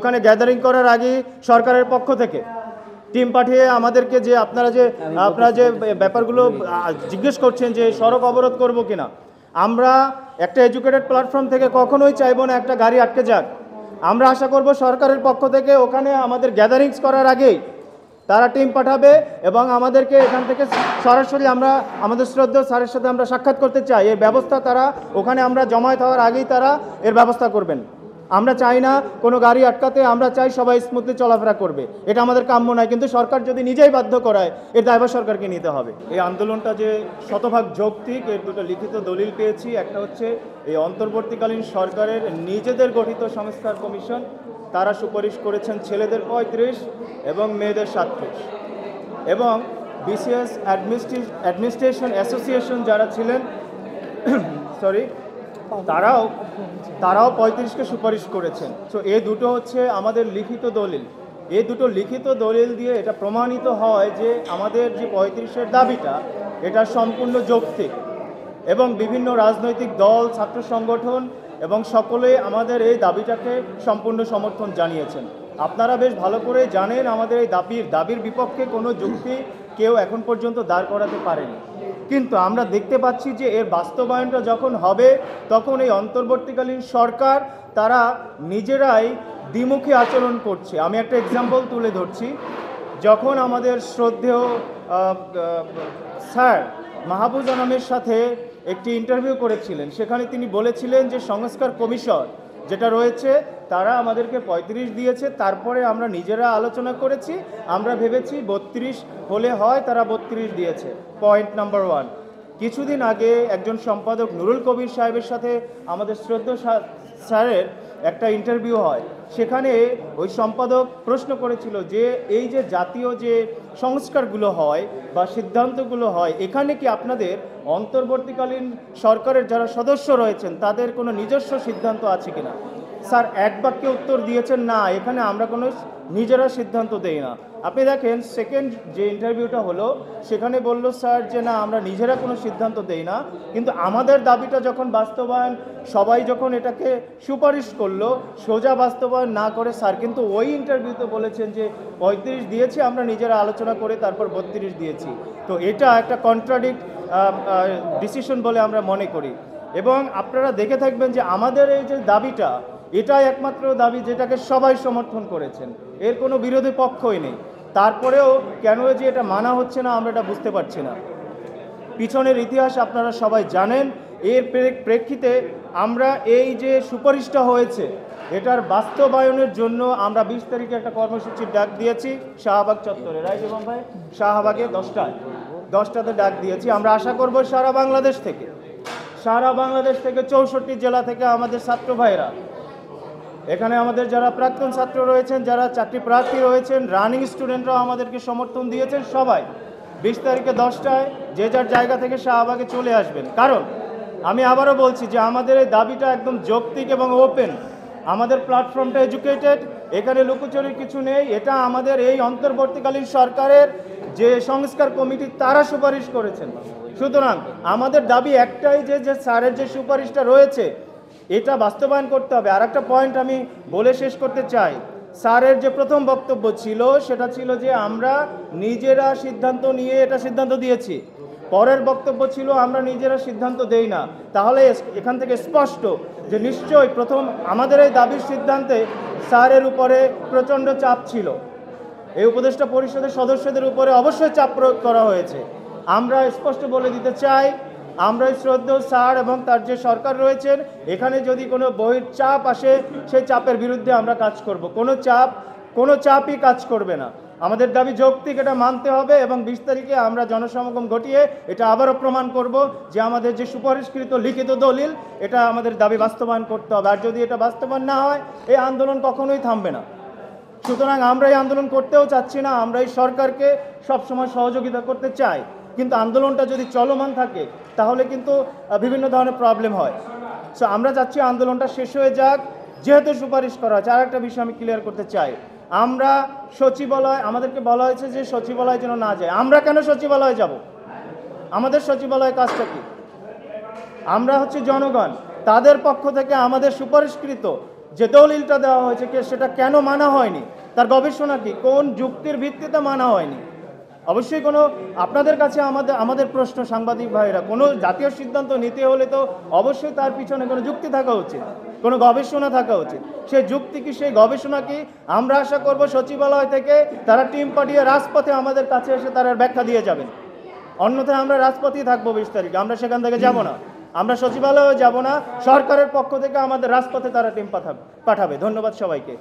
ওখানে গ্যাদারিং করার আগে সরকারের পক্ষ থেকে টিম পাঠিয়ে আমাদেরকে যে আপনারা যে ব্যাপারগুলো জিজ্ঞেস করছেন যে সড়ক অবরোধ করব কিনা, আমরা একটা এডুকেটেড প্ল্যাটফর্ম থেকে কখনোই চাইবো না একটা গাড়ি আটকে যাক। আমরা আশা করব সরকারের পক্ষ থেকে ওখানে আমাদের গ্যাদারিংস করার আগেই তারা টিম পাঠাবে এবং আমাদেরকে এখান থেকে সরাসরি আমরা আমাদের শ্রদ্ধেয় স্যারের সাথে আমরা সাক্ষাৎ করতে চাই। এর ব্যবস্থা তারা ওখানে আমরা জমায়েত হওয়ার আগেই তারা এর ব্যবস্থা করবেন। আমরা চাই না কোনো গাড়ি আটকাতে, আমরা চাই সবাই স্মুথলি চলাফেরা করবে, এটা আমাদের কাম্য নয়। কিন্তু সরকার যদি নিজেই বাধ্য করায় এর দায়ভার সরকারকে নিতে হবে। এই আন্দোলনটা যে শতভাগ যৌক্তিক, এর দুটো লিখিত দলিল পেয়েছি। একটা হচ্ছে এই অন্তর্বর্তীকালীন সরকারের নিজেদের গঠিত সংস্কার কমিশন, তারা সুপারিশ করেছেন ছেলেদের 35 এবং মেয়েদের 37, এবং বিসিএস অ্যাডমিনিস্ট্রেশন অ্যাসোসিয়েশন যারা ছিলেন তারাও 35কে সুপারিশ করেছেন। সো এই দুটো হচ্ছে আমাদের লিখিত দলিল। এই দুটো লিখিত দলিল দিয়ে এটা প্রমাণিত হয় যে আমাদের যে 35-এর দাবিটা এটা সম্পূর্ণ যৌক্তিক, এবং বিভিন্ন রাজনৈতিক দল, ছাত্র সংগঠন এবং সকলে আমাদের এই দাবিটাকে সম্পূর্ণ সমর্থন জানিয়েছেন। আপনারা বেশ ভালো করে জানেন আমাদের এই দাবির বিপক্ষে কোনো যুক্তি কেউ এখন পর্যন্ত দাঁড় করাতে পারেনি। কিন্তু আমরা দেখতে পাচ্ছি যে এর বাস্তবায়নটা যখন হবে তখন এই অন্তর্বর্তীকালীন সরকার তারা নিজেরাই দ্বিমুখী আচরণ করছে। আমি একটা এক্সাম্পল তুলে ধরছি। যখন আমাদের শ্রদ্ধেয় স্যার মাহবুজ আনামের সাথে একটি ইন্টারভিউ করেছিলেন, সেখানে তিনি বলেছিলেন যে সংস্কার কমিশন যেটা রয়েছে তারা আমাদেরকে 35 দিয়েছে, তারপরে আমরা নিজেরা আলোচনা করেছি, আমরা ভেবেছি 32 হলে হয়, তারা 32 দিয়েছে। Point number 1। কিছুদিন আগে একজন সম্পাদক নুরুল কবির সাহেবের সাথে আমাদের শ্রদ্ধেয় স্যারের একটা ইন্টারভিউ হয়। সেখানে ওই সম্পাদক প্রশ্ন করেছিল যে এই যে জাতীয় যে সংস্কারগুলো হয় বা সিদ্ধান্তগুলো হয়, এখানে কি আপনাদের অন্তর্বর্তীকালীন সরকারের যারা সদস্য রয়েছেন তাদের কোনো নিজস্ব সিদ্ধান্ত আছে কিনা? স্যার এক বাক্যে উত্তর দিয়েছেন, না, এখানে আমরা কোনো নিজেরা সিদ্ধান্ত দেই না। আপনি দেখেন সেকেন্ড যে ইন্টারভিউটা হলো সেখানে বলল স্যার যে না, আমরা নিজেরা কোনো সিদ্ধান্ত দেই না, কিন্তু আমাদের দাবিটা যখন বাস্তবায়ন সবাই যখন এটাকে সুপারিশ করলো, সোজা বাস্তবায়ন না করে স্যার কিন্তু ওই ইন্টারভিউতে বলেছেন যে 35 দিয়েছি, আমরা নিজেরা আলোচনা করে তারপর 32 দিয়েছি। তো এটা একটা কন্ট্রাডিক্ট ডিসিশন বলে আমরা মনে করি। এবং আপনারা দেখে থাকবেন যে আমাদের এই যে দাবিটা, এটাই একমাত্র দাবি যেটাকে সবাই সমর্থন করেছেন, এর কোনো বিরোধী পক্ষই নেই। তারপরেও কেন যে এটা মানা হচ্ছে না আমরা এটা বুঝতে পারছি না। পিছনের ইতিহাস আপনারা সবাই জানেন। এর প্রেক্ষিতে আমরা এই যে সুপারিশটা হয়েছে এটার বাস্তবায়নের জন্য আমরা 20 তারিখে একটা কর্মসূচির ডাক দিয়েছি শাহবাগ চত্বরে, রাইট এবং ভাই? শাহবাগে 10টাতে ডাক দিয়েছি। আমরা আশা করব সারা বাংলাদেশ থেকে 64 জেলা থেকে আমাদের ছাত্র ভাইরা, এখানে আমাদের যারা প্রাক্তন ছাত্র রয়েছেন, যারা চাকরি প্রার্থী রয়েছেন, রানিং স্টুডেন্টরাও আমাদেরকে সমর্থন দিয়েছেন, সবাই 20 তারিখে 10টায় যে যার জায়গা থেকে শাহবাগে চলে আসবেন। কারণ আমি আবারও বলছি যে আমাদের এই দাবিটা একদম যৌক্তিক এবং ওপেন। আমাদের প্ল্যাটফর্মটা এডুকেটেড, এখানে লুকোচুরির কিছু নেই। এটা আমাদের এই অন্তর্বর্তীকালীন সরকারের যে সংস্কার কমিটি তারা সুপারিশ করেছেন। সুতরাং আমাদের দাবি একটাই যে স্যারের যে সুপারিশটা রয়েছে এটা বাস্তবায়ন করতে হবে। আর একটা পয়েন্ট আমি বলে শেষ করতে চাই। স্যারের যে প্রথম বক্তব্য ছিল সেটা ছিল যে আমরা নিজেরা সিদ্ধান্ত নিয়ে এটা সিদ্ধান্ত দিয়েছি। পরের বক্তব্য ছিল আমরা নিজেরা সিদ্ধান্ত দেই না। তাহলে এখান থেকে স্পষ্ট যে নিশ্চয়ই প্রথম আমাদের এই দাবির সিদ্ধান্তে স্যারের উপরে প্রচণ্ড চাপ ছিল। এই উপদেষ্টা পরিষদের সদস্যদের উপরে অবশ্যই চাপ প্রয়োগ করা হয়েছে। আমরা স্পষ্ট বলে দিতে চাই, আমরা শ্রদ্ধেয় স্যার এবং তার যে সরকার রয়েছেন, এখানে যদি কোনো বহির্চাপ আসে সেই চাপের বিরুদ্ধে আমরা কাজ করব। কোনো চাপই কাজ করবে না। আমাদের দাবি যৌক্তিক, এটা মানতে হবে। এবং 20 তারিখে আমরা জনসমাগম ঘটিয়ে এটা আবারও প্রমাণ করব যে আমাদের যে সুপারিশকৃত লিখিত দলিল এটা আমাদের দাবি বাস্তবায়ন করতে হবে। আর যদি এটা বাস্তবায়ন না হয় এই আন্দোলন কখনোই থামবে না। সুতরাং আমরা এই আন্দোলন করতেও চাচ্ছি না, আমরা এই সরকারকে সবসময় সহযোগিতা করতে চাই। কিন্তু আন্দোলনটা যদি চলমান থাকে তাহলে কিন্তু বিভিন্ন ধরনের প্রবলেম হয়। সো আমরা চাচ্ছি আন্দোলনটা শেষ হয়ে যাক, যেহেতু সুপারিশ করা হয়েছে। আর একটা বিষয় আমি ক্লিয়ার করতে চাই, আমরা সচিবালয়, আমাদেরকে বলা হয়েছে যে সচিবালয় যেন না যায়। আমরা কেন সচিবালয়ে যাব? আমাদের সচিবালয়ের কাজটা কি? আমরা হচ্ছে জনগণ, তাদের পক্ষ থেকে আমাদের সুপারিশকৃত যে দলিলটা দেওয়া হয়েছে সেটা কেন মানা হয়নি, তার গবেষণা কি, কোন যুক্তির ভিত্তিতে মানা হয়নি। অবশ্যই কোনো আপনাদের কাছে আমাদের প্রশ্ন, সাংবাদিক ভাইরা, কোনো জাতীয় সিদ্ধান্ত নিতে হলে তো অবশ্যই তার পিছনে কোনো যুক্তি থাকা উচিত, কোনো গবেষণা থাকা উচিত। সেই যুক্তি কি, সেই গবেষণা কি, আমরা আশা করব সচিবালয় থেকে তারা টিম পাঠিয়ে রাজপথে আমাদের কাছে এসে তারা ব্যাখ্যা দিয়ে যাবেন। অন্যথায় আমরা রাজপথেই থাকবো 20 তারিখে, আমরা সেখান থেকে যাব না, আমরা সচিবালয়েও যাব না। সরকারের পক্ষ থেকে আমাদের রাজপথে তারা টিম পাঠাবে। ধন্যবাদ সবাইকে।